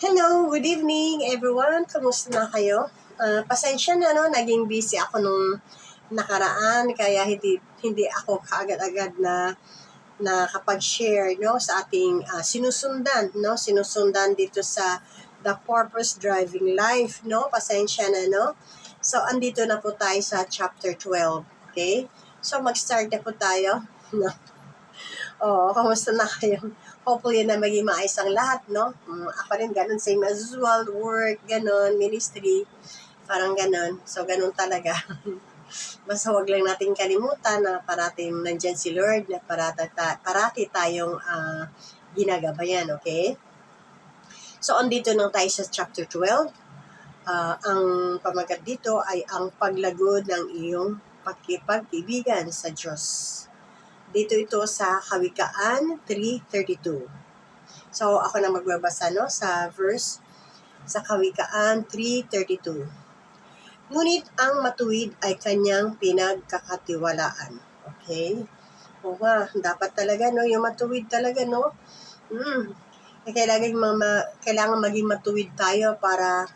Hello, good evening everyone. Kamusta na kayo? Pasensya na no, naging busy ako nung nakaraan kaya hindi ako kaagad-agad na nakapag-share no sa ating sinusundan dito sa The Purpose Driving Life no. Pasensya na no. So andito na po tayo sa chapter 12, okay? So mag-start na po tayo. No. Kamusta na kayo? Hopefully na maging maayos ang lahat, no? Ako rin ganun, same as usual, work, ganun, ministry, parang ganun. So, ganun talaga. Basta wag lang natin kalimutan na parating nandyan si Lord na parati tayong ginagabayan, okay? So, andito na tayo sa chapter 12. Ang pamagat dito ay ang paglago ng iyong pagkipag-ibigan sa Diyos. Dito ito sa Kawikaan 3:32. So, ako na magbabasa no, sa verse sa Kawikaan 3:32. Ngunit ang matuwid ay kanyang pinagkakatiwalaan. Okay? O nga, dapat talaga no, yung matuwid talaga no. Kailangan maging matuwid tayo para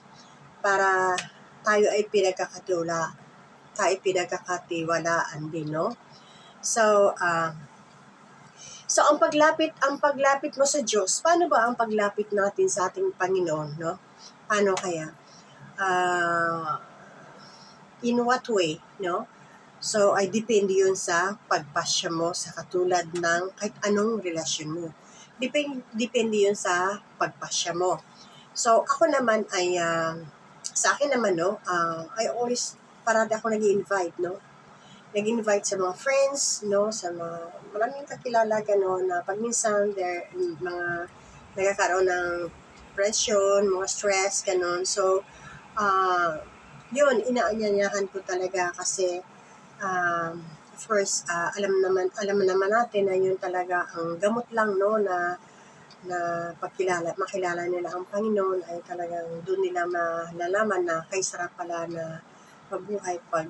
tayo ay pinagkakatiwalaan din no. So ang paglapit mo sa Diyos, paano ba ang paglapit natin sa ating Panginoon, no? Paano kaya? In what way, no? So, ay depende yun sa pagpasya mo sa katulad ng kahit anong relasyon mo. Depende yun sa pagpasya mo. So, ako naman ay, sa akin naman, no, I always, parada ako nag-i-invite, no? Nag-invite sa mga friends, no, sa mga maraming kakilala gano'n na pag minsan mga nagkakaroon ng depression, mga stress gano'n. So, yun, inaanyayahan ko talaga kasi first, alam naman natin na yun talaga ang gamot lang no na makilala nila ang Panginoon ay talagang doon nila malalaman na kay sarap pala na mabuhay pag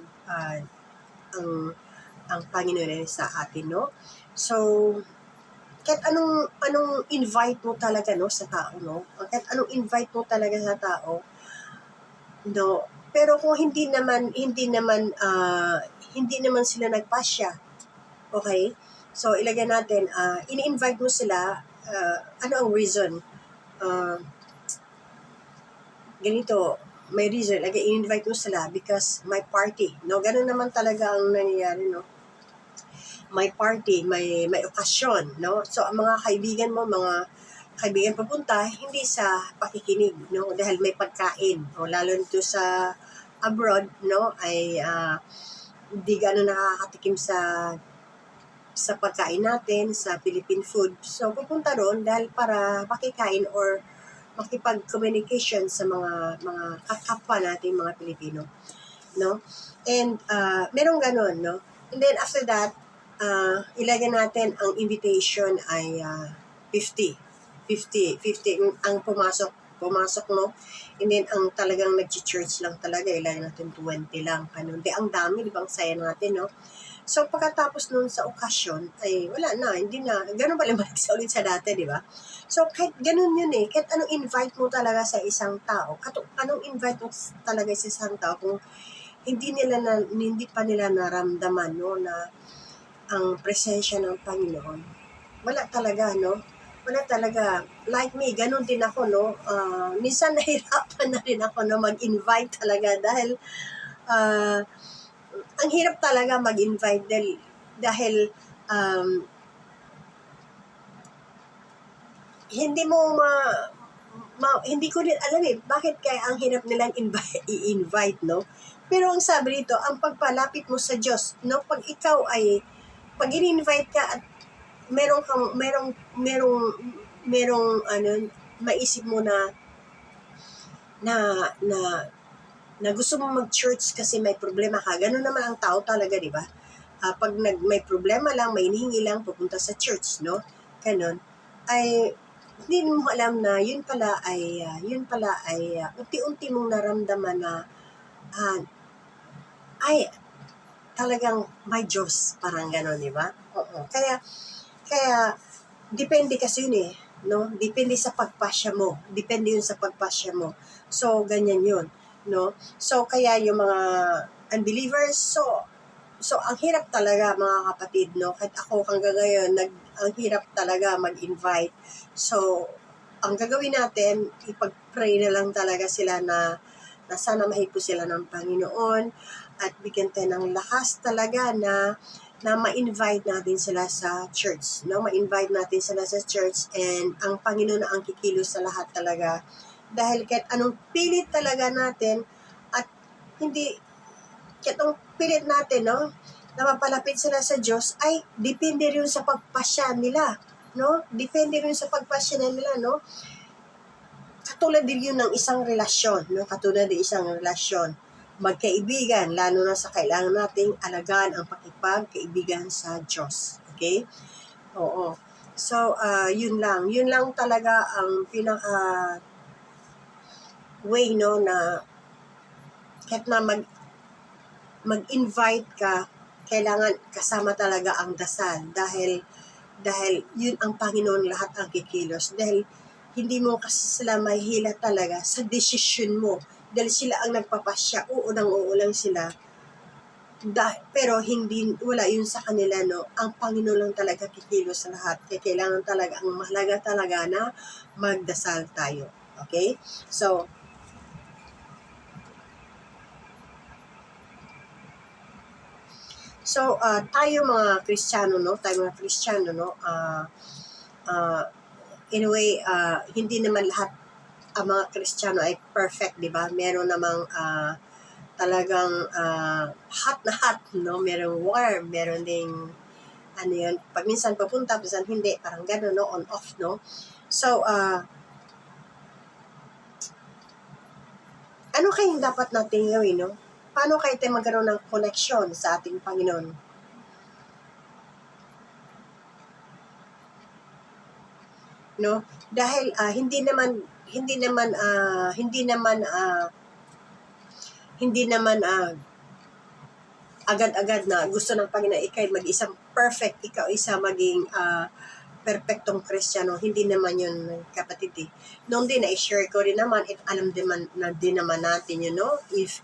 ang Panginoon ay sa atin, no? So, kahit anong invite mo talaga, no, sa tao, no? Kahit anong invite mo talaga sa tao, no? Pero kung hindi naman sila nagpasya, okay? So, ilagay natin, ini-invite mo sila, ano ang reason? Ganito, may reason, in-invite mo sila because may party, no? Ganun naman talaga ang nangyayari, no? May party, may okasyon, no? So, ang mga kaibigan papunta, hindi sa pakikinig, no? Dahil may pagkain, o lalo nito sa abroad, no? Ay, hindi gano'n nakakatikim sa pagkain natin, sa Philippine food. So, pupunta ron dahil para makikain or makipag-communication sa mga kapwa natin, mga Pilipino, no? And merong ganun, no? And then after that, ilagay natin ang invitation ay 50 ang pumasok, no? And then ang talagang nag-church lang talaga, ilagay natin 20 lang. Di ang dami, di ba? Ang saya natin, no? So, pagkatapos nun sa okasyon, ay wala na, hindi na. Ganun pala balik sa ulit sa dati, di ba? So, kahit ganun yun eh. Kahit anong invite mo talaga sa isang tao, anong invite mo talaga sa isang tao, kung hindi pa nila naramdaman, no, na ang presensya ng Panginoon. Wala talaga, no? Wala talaga. Like me, ganun din ako, no? Minsan nahirapan na rin ako, no, mag-invite talaga dahil ang hirap talaga mag-invite dahil hindi ko rin alam eh, bakit kaya ang hirap nilang i-invite, no? Pero ang sabi rito, ang pagpalapit mo sa Diyos, no? Pag in-invite ka at merong maisip mo na gusto mo mag-church kasi may problema ka. Ganun naman ang tao talaga, di ba? Pag may problema lang, may hinihingi lang, pupunta sa church, no? Ganun. Ay, hindi mo alam na yun pala ay unti-unti mong naramdaman na ay, talagang may Diyos. Parang gano'n, di ba? Oo. Kaya, depende kasi yun eh. no? Depende sa pagpasya mo. Depende yun sa pagpasya mo. So, ganyan yun, no? So, kaya yung mga unbelievers, so ang hirap talaga mga kapatid, no? Kahit ako hanggang ngayon, ang hirap talaga mag-invite. So, ang gagawin natin, ipag-pray na lang talaga sila na sana mahipo sila ng Panginoon at bigyan tayo ng lakas talaga na ma-invite natin sila sa church, no? Ma-invite natin sila sa church and ang Panginoon na ang kikilos sa lahat talaga. Dahil kahit anong pilit talaga natin at hindi, kahit anong pilit natin, no? Na mapalapit sila sa Diyos ay depende rin sa pagpasya nila, no? Depende rin sa pagpasya nila, no? Katulad din yun ng isang relasyon, no? Katulad din isang relasyon. Magkaibigan, lalo na sa kailangan nating alagaan ang pakipagkaibigan sa Diyos. Okay? Oo. So, yun lang. Yun lang talaga ang pinaka way, no, na kahit na mag-invite ka, kailangan kasama talaga ang dasal dahil yun ang Panginoon lahat ang kikilos. Dahil hindi mo kasi sila mahihila talaga sa desisyon mo. Dahil sila ang nagpapasya, oo lang sila. Pero hindi, wala yun sa kanila, no? Ang Panginoon lang talaga kikilos sa lahat. Kaya kailangan talaga, ang mahalaga talaga na magdasal tayo. Okay? So, tayo mga Kristiyano, no? In a way, hindi naman lahat ang mga Kristiyano ay perfect, di ba? Meron namang talagang hot na hot, no? Merong warm, meron ding ano yun, pag minsan papunta, minsan hindi, parang gano'n, no? On off, no? So, ano kayong dapat natin gawin, no? Paano kayo tayo magkaroon ng connection sa ating Panginoon? No? Dahil hindi naman agad-agad na gusto ng Panginoon ikay mag-isang perfect, ikaw isa maging perfectong Kristiyano. Hindi naman yun, kapatid. Noon din, na-share ko rin naman, alam din naman natin, if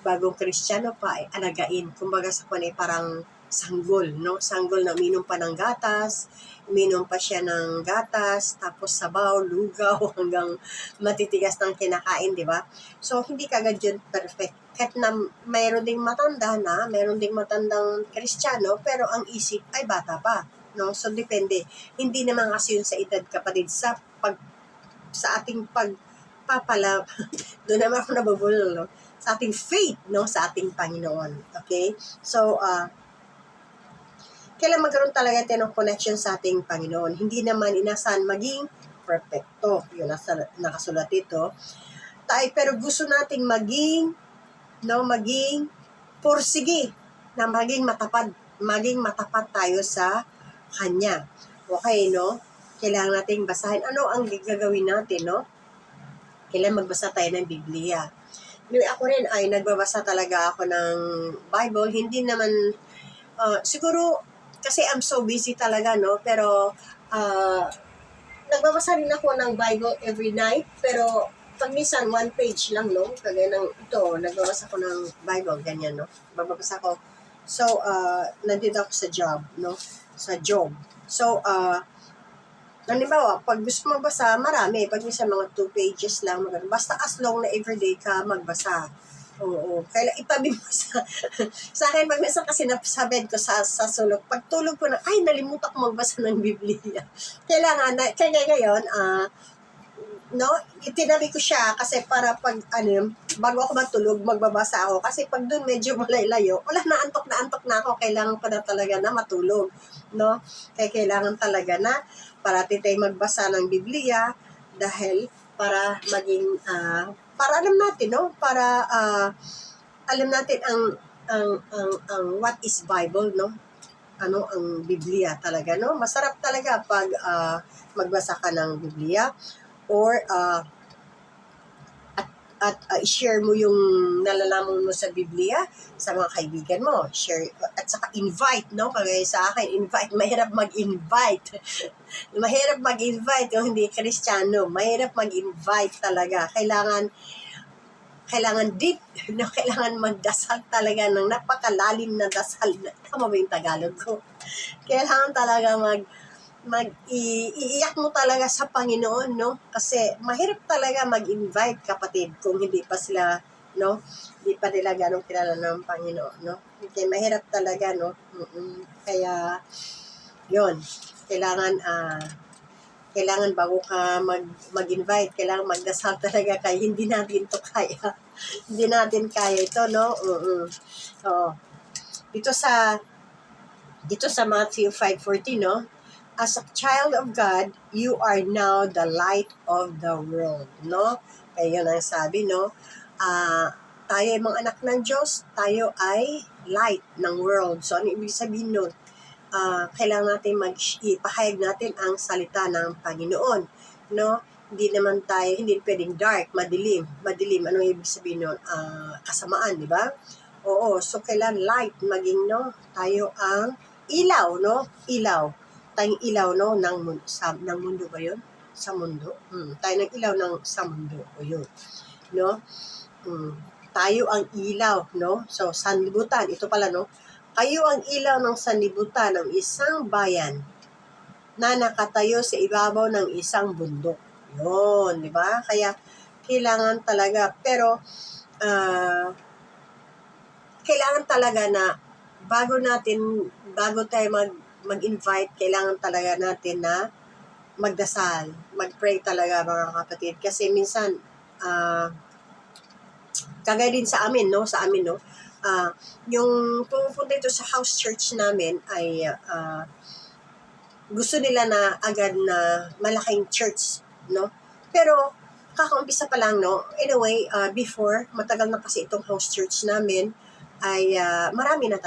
bagong Kristiyano pa, ay alagain. Kumbaga sa kanay parang sanggol, no? Sanggol na uminom pa ng gatas, uminom pa siya ng gatas, tapos sabaw, lugaw, hanggang matitigas ng kinakain, di ba? So, hindi kagad yun perfect. Kahit na mayroon ding matandang Kristiyano, pero ang isip ay bata pa, no? So, depende. Hindi naman kasi yun sa edad, kapatid, sa ating pagpapala, doon naman ako nabubulol, no? Sa ating faith, no? Sa ating Panginoon. Okay? So, kailan magkaroon talaga tayo ng connection sa ating Panginoon. Hindi naman inasahan maging perfecto. Yun, nakasulat ito. Pero gusto nating maging pursige, na maging matapat tayo sa Kanya. Okay, no? Kailangan nating basahin. Ano ang gagawin natin, no? Kailangan magbasa tayo ng Biblia. Ako rin ay nagbabasa talaga ako ng Bible. Hindi naman, siguro, kasi I'm so busy talaga, no? Pero, nagbabasa rin ako ng Bible every night. Pero, pag minsan, one page lang, no? Kagaya ng ito, nagbabasa ko ng Bible, ganyan, no? Magbabasa ko. So, nandito ako sa job, no? Sa job. So, halimbawa, pag gusto magbasa, marami. Pag minsan mga 2 pages lang, basta as long na everyday ka magbasa. Oo. Kaya itabi mo sa akin, pag minsan kasi napasabed ko sa sulok, pag tulog ko na, ay, nalimutan ko magbasa ng Biblia. Kaya ngayon, no, itinabi ko siya kasi para pag, bago ako matulog, magbabasa ako. Kasi pag doon medyo malay-layo, wala na, antok na ako, kailangan ko na talaga na matulog, no? Kaya kailangan talaga na parati tayo magbasa ng Biblia dahil para maging, para alam natin, no? Para alam natin ang what is Bible, no? Ano ang Biblia talaga, no? Masarap talaga pag magbasa ka ng Biblia or at i-share mo yung nalalaman mo sa Biblia sa mga kaibigan mo. Share at saka invite, no? Kagaya sa akin, invite. Mahirap mag-invite. Mahirap mag-invite kung hindi Kristiyano. Mahirap mag-invite talaga. Kailangan deep, no? Kailangan magdasal talaga ng napakalalim na dasal. Tama ba yung Tagalog ko? Kailangan talaga iiyak mo talaga sa Panginoon, no? Kasi mahirap talaga mag-invite, kapatid, kung hindi pa sila, no? Hindi pa nila ganong kilala ng Panginoon, no? Okay, mahirap talaga, no? Kaya, yon, kailangan bago ka mag-invite, kailangan magdasal talaga, kaya hindi natin to kaya. Hindi natin kaya ito, no? So, dito sa Matthew 5:14, no? As a child of God, you are now the light of the world, no? Kaya yun ang sabi, no? Tayo ay mga anak ng Diyos, tayo ay light ng world. So, ano ibig sabihin nun? Kailangan natin ipahayag natin ang salita ng Panginoon, no? Hindi pwedeng dark, madilim. Ano ibig sabihin nun? Kasamaan, di ba? Oo, so kailangan light maging, no? Tayo ang ilaw, no? Tayong ilaw, no, ng mundo ba yun? Sa mundo? Tayo ng ilaw sa mundo. O yun. No? Tayo ang ilaw, no? So, sanlibutan. Ito pala, no? Kayo ang ilaw ng sanlibutan ng isang bayan na nakatayo sa ibabaw ng isang bundok. Yun, di ba? Kaya, kailangan talaga. Pero, kailangan talaga na bago tayo mag-invite, kailangan talaga natin na magdasal, mag-pray talaga, mga kapatid. Kasi minsan, kagaya din sa amin, no? Yung pumupunta ito sa house church namin ay gusto nila na agad na malaking church, no? Pero, kakaumpisa pa lang, no? Anyway, before, matagal na kasi itong house church namin, ay marami na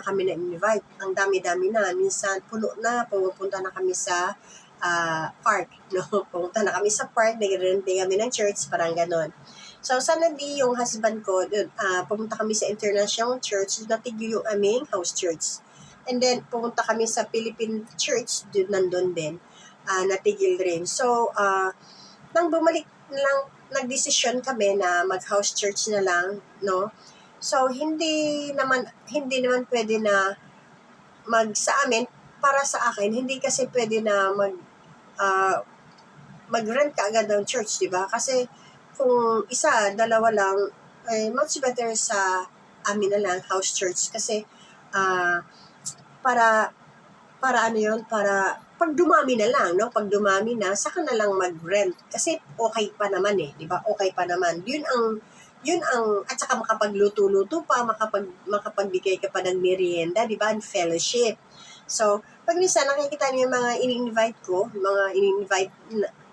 kami na-invite. Ang dami-dami na. Minsan, puno na, pumunta na kami sa park. No? Pumunta na kami sa park, nag-renting kami ng church, parang ganon. So, suddenly, yung husband ko, pumunta kami sa International Church, natigil yung aming house church. And then, pumunta kami sa Philippine Church, nandun din, natigil rin. So, nang bumalik lang, nagdesisyon kami na mag-house church na lang, no? So, hindi naman pwede na sa amin, para sa akin, hindi kasi pwede na mag-rent ka agad ng church, di ba? Kasi, kung isa, dalawa lang, much better sa amin na lang, house church. Kasi, para pag dumami na lang, no? Pag dumami na, saka na lang mag-rent. Kasi, okay pa naman di ba? Okay pa naman. Yun ang, at saka makapagluto-luto pa, makapagbigay ka pa ng merienda, di ba? And fellowship. So, pag minsan nakikita niyo yung mga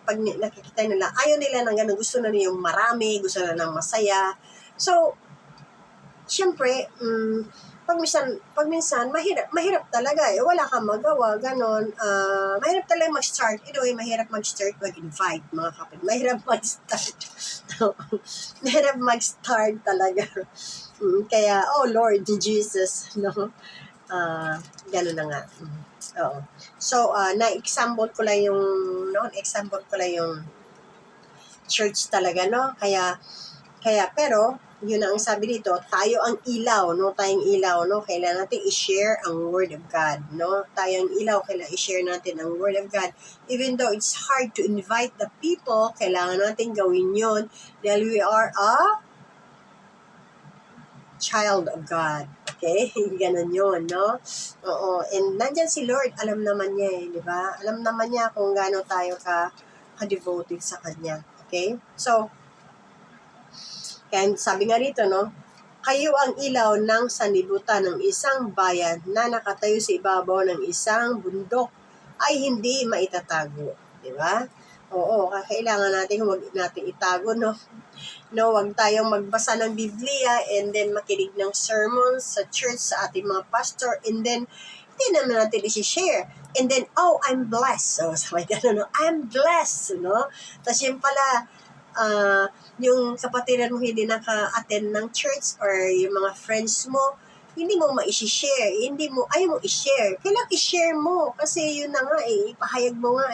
pag nakikita nila, ayaw nila ng ganun, gusto na yung marami, gusto na ng masaya. So, syempre, pag minsan, mahirap talaga wala kang magawa, ganon. Mahirap talaga mag-start. Anyway, mahirap mag-start, mag-invite, mga kapatid. Mahirap mag-start. Mahirap mag-start talaga. Kaya, oh Lord Jesus, no? Ganon na nga. Oo. So, na-example ko lang yung church talaga, no? Kaya, pero, yun ang sabi dito, tayo ang ilaw, no? Tayong ilaw, no? Kailangan natin i-share ang Word of God, no? Tayong ilaw, kailangan i-share natin ang Word of God. Even though it's hard to invite the people, kailangan natin gawin yun dahil we are a child of God. Okay? Ganon yun, no? Oo. And nandyan si Lord, alam naman niya di ba? Alam naman niya kung gaano tayo ka-devoted sa Kanya. Okay? So, kaya sabi nga rito, no? Kayo ang ilaw ng sanlibutan ng isang bayan na nakatayo sa ibabaw ng isang bundok ay hindi maitatago. Di ba? Oo, kailangan huwag natin itago, no? No, huwag tayong magbasa ng Biblia and then makinig ng sermons sa church, sa ating mga pastor, and then hindi naman natin i-share. And then, I'm blessed. So, sabi ka no? I'm blessed, no? Tapos yun pala, yung kapatiran mo hindi naka-attend ng church or yung mga friends mo, hindi mo ma-share, ayaw mo i-share. Kailangan i-share mo kasi yun na nga ipahayag mo nga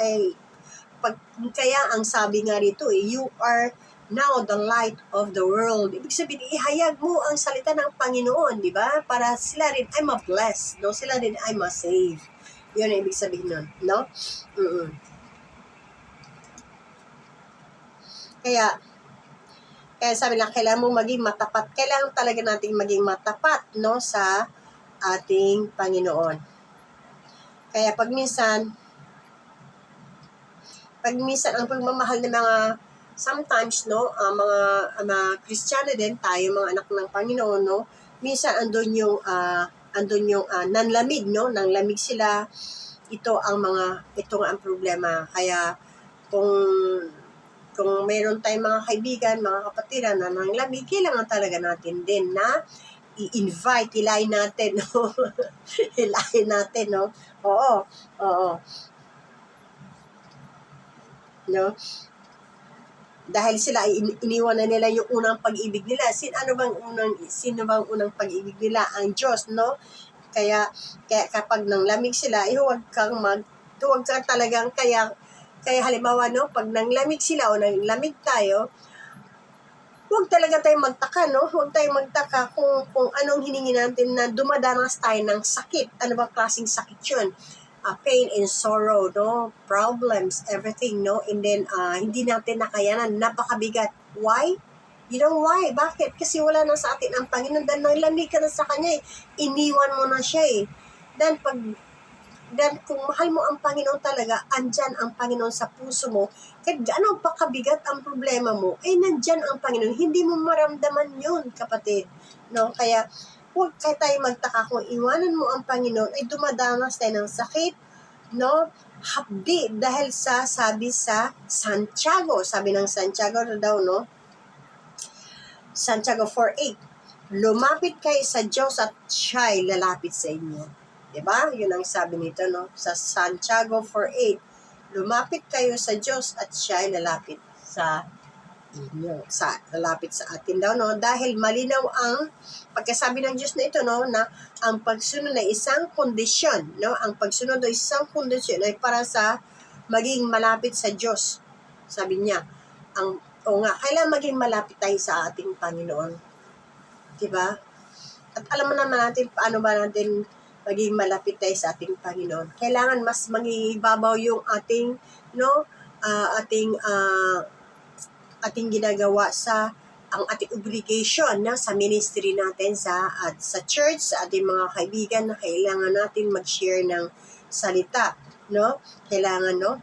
kaya ang sabi nga rito you are now the light of the world. Ibig sabihin, ihayag mo ang salita ng Panginoon, di ba? Para sila rin ay ma-bless, no? Sila rin ay ma-save. Yun ang ibig sabihin nun, no? Kaya sabi lang, kailangan mong maging matapat. Kailangan talaga nating maging matapat, no? Sa ating Panginoon. Kaya pag minsan ang pagmamahal ng mga sometimes, no, mga Kristiyano din tayo, mga anak ng Panginoon, no, minsan andun yung nanlamig, no, nanglamig sila. Ito nga ang problema. Kaya kung mayroon tayong mga kaibigan, mga kapatiran na nanglamig, kailangan talaga natin din na i-invite, hilahin natin, no? Hilahin natin, no? Oo. No? Dahil sila iniwan na nila yung unang pag-ibig nila. Sino bang unang pag-ibig nila? Ang Diyos, no? Kaya kapag nanglamig sila, huwag ka talagang kaya halimbawa, no, pag nanglamig sila o nanglamig tayo, huwag talaga tayong magtaka, no? Huwag tayong magtaka kung anong hiningi natin na dumadanas tayo ng sakit. Ano ba klaseng sakit yun? Pain and sorrow, no? Problems, everything, no? And then, hindi natin nakayanan. Napakabigat. Why? You know why? Bakit? Kasi wala na sa atin ang Panginoon. Dahil nanglamig ka na sa Kanya, iniwan mo na siya, Then kung mahal mo ang Panginoon talaga, andyan ang Panginoon sa puso mo. Kahit gaano pa kabigat ang problema mo, nandyan ang Panginoon. Hindi mo maramdaman yun, kapatid. No? Kaya, huwag tayo magtaka kung iwanan mo ang Panginoon, ay dumadanas tayo ng sakit, no? Hapdi, dahil sabi sa Santiago, sabi ng Santiago na daw, no? Santiago 4:8, lumapit kayo sa Diyos at siya'y lalapit sa inyo. Diba? Yun ang sabi nito, no? Sa Santiago 4:8, lumapit kayo sa Diyos at siya'y lalapit sa inyo. Lalapit sa atin daw, no? Dahil malinaw ang pagkasabi ng Diyos na ito, no? Na ang pagsunod ay isang kondisyon, no? Ang pagsunod ay isang kondisyon ay para sa maging malapit sa Diyos. Sabi niya, kailangan maging malapit tayo sa ating Panginoon. Diba? At alam mo naman natin, paano ba natin maging malapit tayo sa ating Panginoon? Kailangan mas mangibabaw yung ating, no, ating ginagawa sa ang ating obligation na sa ministry natin sa church, sa ating mga kaibigan na kailangan natin mag-share ng salita, no? Kailangan, no?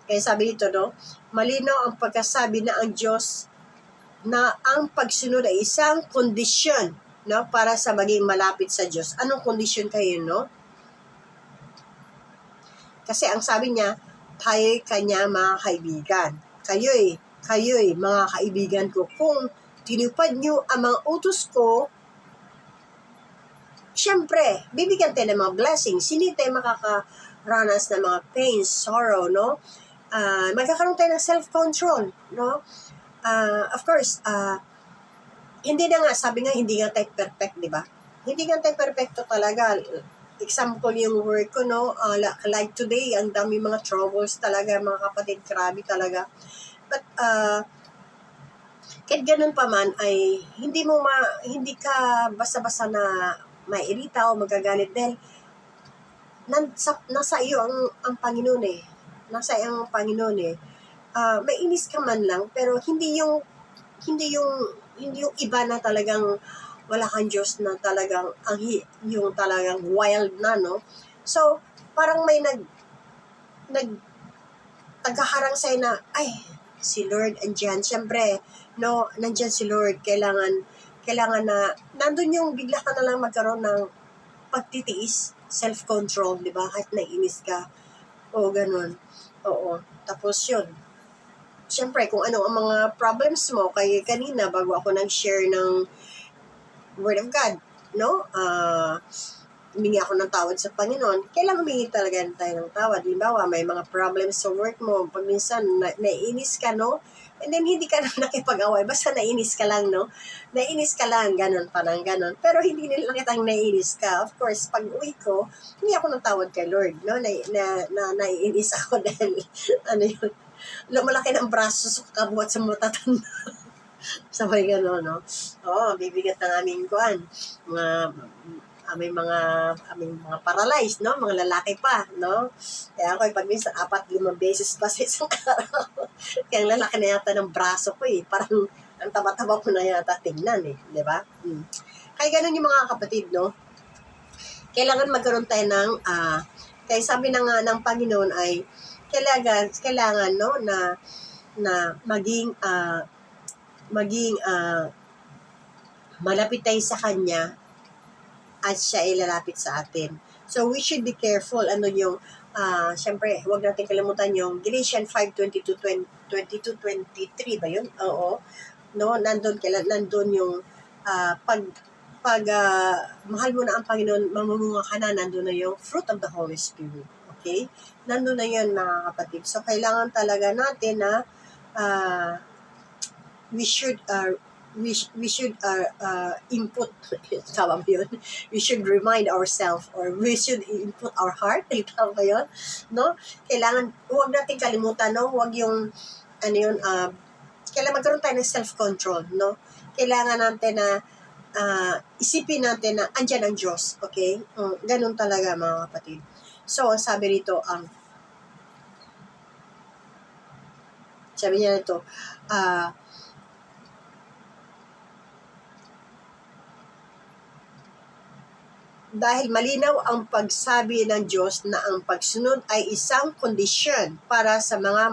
Kaya sabi dito, no, malinaw ang pagkasabi na ang Diyos na ang pagsunod ay isang kondisyon, no, para sa maging malapit sa Diyos. Anong kondisyon kayo, no? Kasi ang sabi niya, tayo'y Kanya mga kaibigan. Kayo'y mga kaibigan ko. Kung tinupad niyo ang mga utos ko, syempre, bibigyan tayo ng mga blessings. Hindi tayo makakaranas ng mga pain, sorrow, no? Magkakaroon tayo ng self-control, no? Of course, hindi na nga, sabi nga, hindi nga tayo perfect, di ba? Hindi nga tayo perfecto talaga. Example yung work ko, no? Like today, ang dami mga troubles talaga, mga kapatid, grabe talaga. But, kahit ganun pa man, ay hindi ka basta-basta na mairita o magagalit dahil nasa iyo ang Panginoon Nasa iyo ang Panginoon may inis ka man lang, pero hindi yung iba na talagang wala kang Diyos na talagang yung talagang wild na, no? So, parang may naghaharang sa'yo na, ay, si Lord andyan. Siyempre, no, nandyan si Lord. Kailangan na, nandun yung bigla ka na lang magkaroon ng pagtitiis, self-control, di ba? Kahit naiinis ka. O, ganun. Oo. Tapos yun. Siyempre, kung ano ang mga problems mo, kaya kanina, bago ako nag-share ng Word of God, no? humingi ako ng tawad sa Panginoon, kailangan humingi talaga tayo ng tawad. Halimbawa, may mga problems sa work mo, pag minsan naiinis ka, no? And then, hindi ka na nakipag-away, basta naiinis ka lang, no? Naiinis ka lang, ganun, parang ganun. Pero hindi nila kitang naiinis ka. Of course, pag uwi ko, hindi ako ng tawad kay Lord, no? Naiinis ako dahil, ano yun, lumalaki ng braso sa kabuhat sa matatanda. Sabay gano'n, no? Oo, bibigat ng aming kuan. Aming mga paralyzed, no? Mga lalaki pa, no? Kaya ako, pag minsan, 4-5 beses pa sa isang araw. Kaya ang lalaki na yata ng braso ko, Parang, ang taba-taba ko na yata tingnan, di ba? Kaya ganun yung mga kapatid, no? Kailangan magkaroon tayo ng, kaya sabi ng Panginoon ay, kailangan, no, na maging malapit tayo sa Kanya at siya ay lalapit sa atin. So, we should be careful. Ano yung, syempre, huwag natin kalimutan yung Galatians 5:22-23 ba yun? Oo. No, nandun yung, mahal mo na ang Panginoon, mamumunga ka na, nandun na yung fruit of the Holy Spirit. Okay? Nandun na yun, mga kapatid. So, kailangan talaga natin na, we should input, tama ba yun? We should remind ourselves or we should input our heart, tama ba yun? No? Kailangan, huwag natin kalimutan, no? Huwag yung, kailangan magkaroon tayo ng self-control, no? Kailangan natin na, isipin natin na andyan ang Diyos, okay? Ganun talaga, mga kapatid. So, sabi niya ito, dahil malinaw ang pagsabi ng Diyos na ang pagsunod ay isang kondisyon para sa mga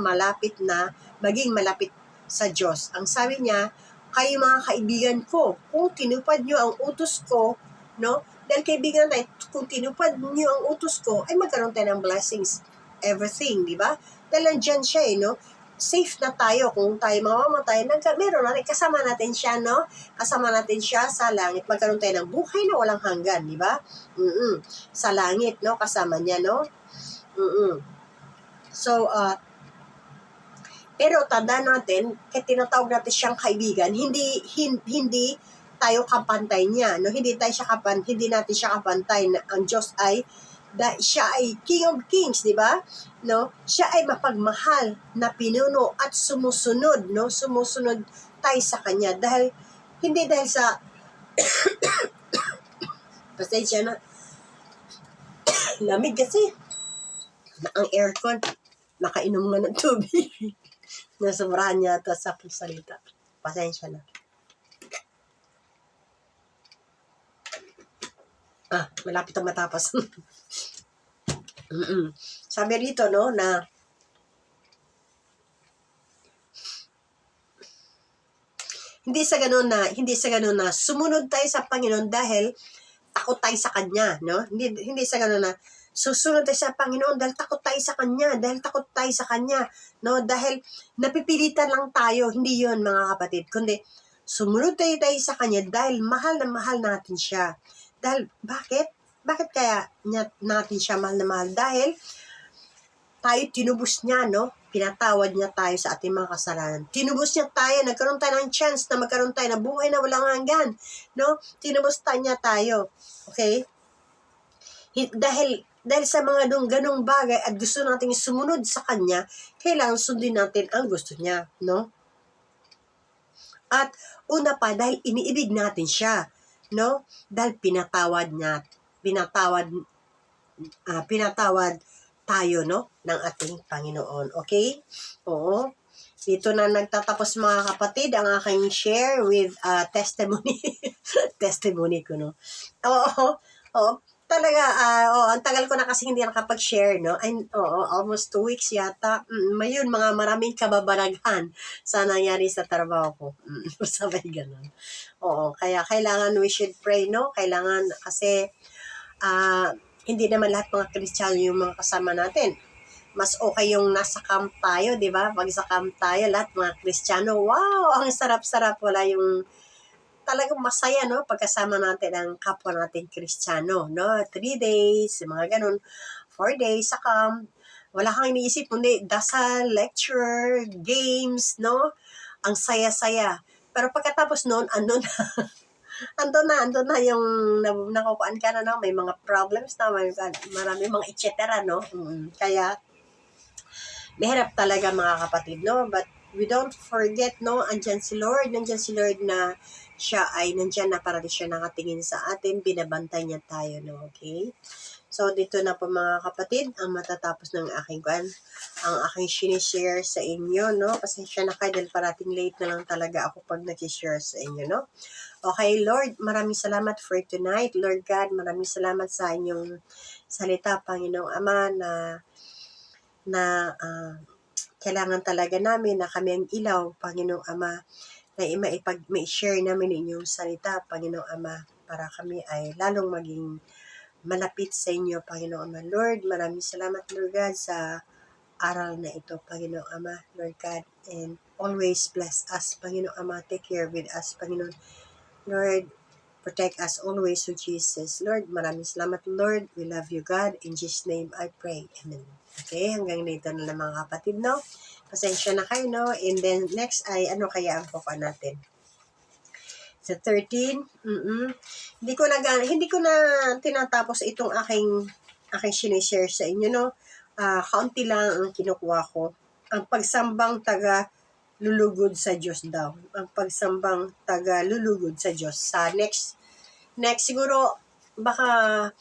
maging malapit sa Diyos. Ang sabi niya, kayo mga kaibigan ko, kung tinupad niyo ang utos ko, no? Dahil kaibigan tayo, kung tinupad niyo ang utos ko, ay magkaroon tayo ng blessings, everything, di ba? Dahil nandyan siya, no? Safe na tayo kung tayo mamamatay, meron natin, kasama natin siya, no? Kasama natin siya sa langit. Magkaroon tayo ng buhay na walang hanggan, di ba? Sa langit, no? Kasama niya, no? So, pero tandaan natin, kaya tinatawag natin siyang kaibigan, hindi tayo kapantay niya, no? Hindi natin siya kapantay na ang Diyos ay siya ay King of Kings, di ba? No? Siya ay mapagmahal na pinuno at sumusunod, no? Sumusunod tayo sa Kanya hindi dahil sa pasensya na lamig kasi na ang aircon, nakainom nga ng tubig. Nasobrahan niya ito sa salita. Pasensya na. Malapit ang matapos. Sabi rito, no, na hindi sa ganun na sumunod tayo sa Panginoon dahil takot tayo sa Kanya, no? Hindi sa ganun na susunod tayo sa Panginoon dahil takot tayo sa Kanya, no? Dahil napipilitan lang tayo, hindi yun, mga kapatid, kundi sumunod tayo sa Kanya dahil mahal na mahal natin siya. Dahil, bakit? Bakit kaya natin siya mahal na mahal? Dahil tayo tinubos niya, no? Pinatawad niya tayo sa ating mga kasalanan. Tinubos niya tayo, nagkaroon tayo ng chance na magkaroon tayo ng buhay na walang hanggan, no? Tinubos niya tayo, okay? Dahil sa mga ganong bagay at gusto nating sumunod sa Kanya, kailangan sundin natin ang gusto niya, no? At una pa, dahil iniibig natin siya, no? Dahil pinatawad tayo, no, ng ating Panginoon. Okay? Oo. Dito na nagtatapos, mga kapatid, ang aking share with testimony. Testimony ko, no? Oo. Talaga, ang tagal ko na kasi hindi nakapag-share, no? Almost 2 weeks yata. Mayroon mga maraming kababalaghan sa nangyari sa trabaho ko. Sabay ganun. Oo, kaya kailangan we should pray, no? Kailangan kasi hindi naman lahat mga Kristiyano yung mga kasama natin. Mas okay yung nasa camp tayo, di ba? Pag sa camp tayo, lahat mga Kristiyano, wow, ang sarap-sarap. Wala yung talagang masaya, no? Pagkasama natin ang kapwa natin Kristiyano, no? 3 days, mga ganun, 4 days, saka wala kang iniisip, kundi dasal, lecture, games, no? Ang saya-saya. Pero pagkatapos noon, andun na yung nakukuhaan ka na, no? May mga problems na, marami mga et cetera, no? Kaya, mahirap talaga mga kapatid, no? But we don't forget, no? Nandiyan si Lord na siya ay nandiyan na para siya nakatingin sa atin, binabantay niya tayo, no? Okay? So, dito na po mga kapatid, ang matatapos ng ang aking sinishare sa inyo, no? Pasensya na kayo dahil parating late na lang talaga ako pag nag-share sa inyo, no? Okay, Lord, maraming salamat for tonight. Lord God, maraming salamat sa inyong salita, Panginoong Ama, na kailangan talaga namin na kami ang ilaw, Panginoong Ama, na mai-share namin inyong salita, Panginoong Ama, para kami ay lalong maging malapit sa inyo, Panginoong Ama. Lord, maraming salamat, Lord God, sa aral na ito, Panginoong Ama, Lord God, and always bless us, Panginoong Ama. Take care with us, Panginoon. Lord, protect us always with Jesus. Lord, maraming salamat, Lord. We love you, God. In Jesus' name, I pray. Amen. Okay, hanggang dito na lang mga kapatid, no? Pasensya na kayo, no? And then, next ay, ano kaya ang focus natin? Sa 13, hindi ko na tinatapos itong aking sinishare sa inyo, no? Kaunti lang ang kinukuha ko. Ang pagsambang lulugod sa Diyos daw. Ang pagsambang lulugod sa Diyos. Sa next siguro, baka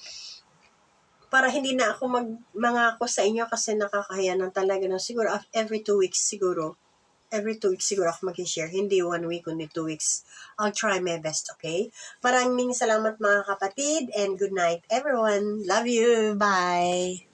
para hindi na ako mangako sa inyo kasi nakakahiya na talaga na siguro every 2 weeks siguro. Every 2 weeks siguro ako mag-share. Hindi 1 week, kundi 2 weeks. I'll try my best, okay? Maraming salamat mga kapatid and good night everyone. Love you. Bye!